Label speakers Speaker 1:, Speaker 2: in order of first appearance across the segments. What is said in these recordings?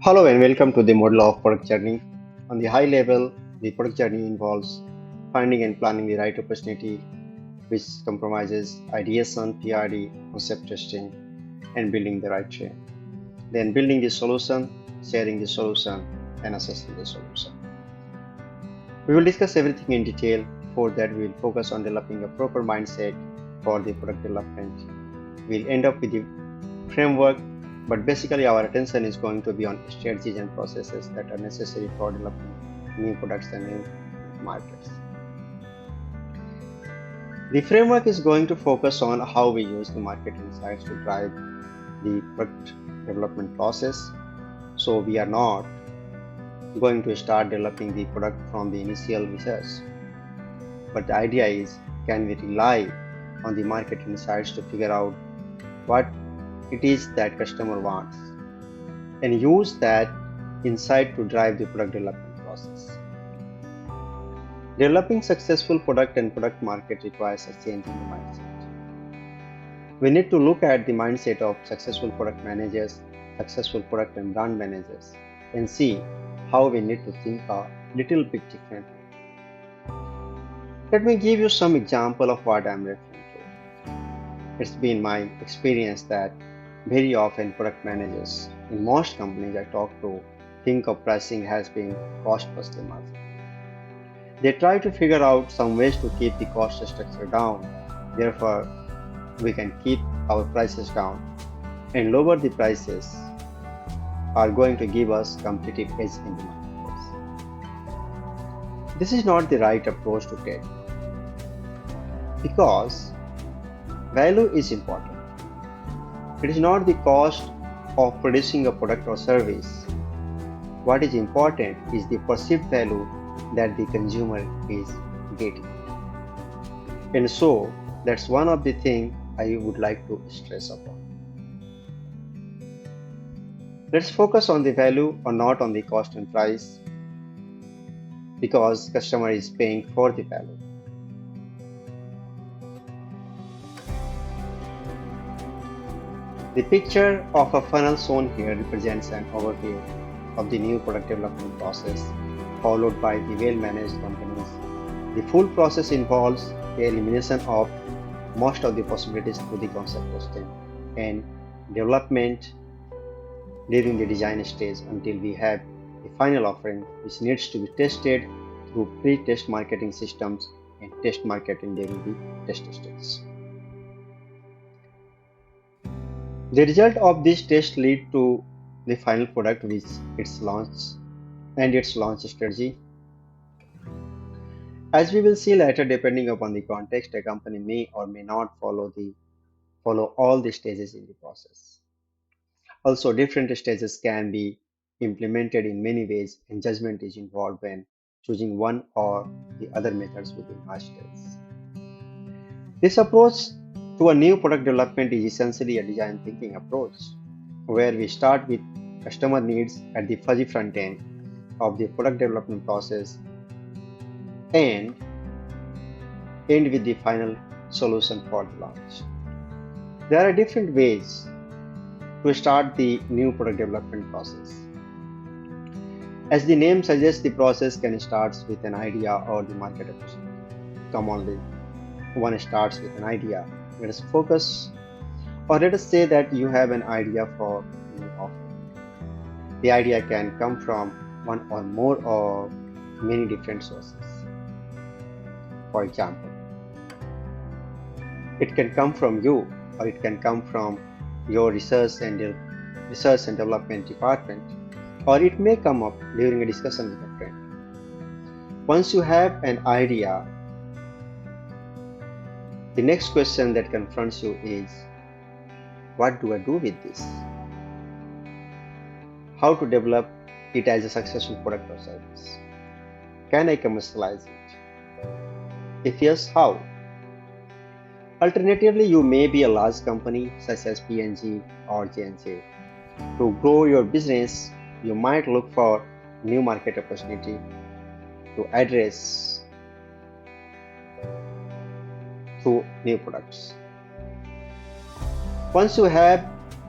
Speaker 1: Hello and welcome to the model of product journey. On the high level, the product journey involves finding and planning the right opportunity, which compromises ideation, PRD, concept testing, and building the right chain. Then building the solution, sharing the solution, and assessing the solution. We will discuss everything in detail. For that, we will focus on developing a proper mindset for the product development. We'll end up with the framework, but basically our attention is going to be on strategies and processes that are necessary for developing new products and new markets. The framework is going to focus on how we use the market insights to drive the product development process. So we are not going to start developing the product from the initial research. But the idea is, can we rely on the market insights to figure out what it is that customer wants and use that insight to drive the product development process. Developing successful product and product market requires a change in the mindset. We need to look at the mindset of successful product managers, successful product and brand managers, and see how we need to think a little bit differently. Let me give you some example of what I'm referring to. It's been my experience that very often product managers in most companies I talk to think of pricing as being cost plus the margin. They try to figure out some ways to keep the cost structure down, therefore we can keep our prices down, and lower the prices are going to give us competitive edge in the marketplace. This is not the right approach to take because value is important. It is not the cost of producing a product or service. What is important is the perceived value that the consumer is getting. And so that's one of the things I would like to stress upon. Let's focus on the value or not on the cost and price because customer is paying for the value. The picture of a funnel shown here represents an overview of the new product development process followed by the well-managed companies. The full process involves the elimination of most of the possibilities through the concept testing and development during the design stage until we have the final offering which needs to be tested through pre-test marketing systems and test marketing during the test stage. The result of this test lead to the final product which its launch and its launch strategy. As we will see later, depending upon the context, a company may or may not follow all the stages in the process. Also, different stages can be implemented in many ways, and judgment is involved when choosing one or the other methods within our stages. This approach to a new product development is essentially a design thinking approach, where we start with customer needs at the fuzzy front end of the product development process and end with the final solution for the launch. There are different ways to start the new product development process. As the name suggests, the process can start with an idea or the market opportunity. Commonly, one starts with an idea. Let us focus, or let us say that you have an idea for a new offering. The idea can come from one or more or many different sources. For example, it can come from you, or it can come from your research and development department, or it may come up during a discussion with a friend. Once you have an idea, the next question that confronts you is, what do I do with this? How to develop it as a successful product or service? Can I commercialize it? If yes, how? Alternatively, you may be a large company such as P&G or J&J. To grow your business, you might look for new market opportunity to address through new products. Once you have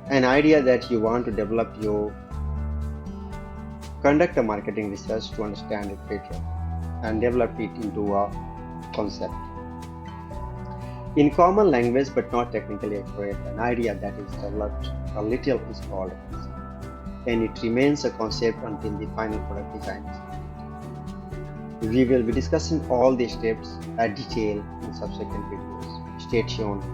Speaker 1: an idea that you want to develop, you Conduct a marketing research to understand it better and develop it into a concept. In common language but not technically accurate, an idea that is developed a little is called a concept, and it remains a concept until the final product design is complete. We will be discussing all these steps at detail in subsequent videos. Stay tuned.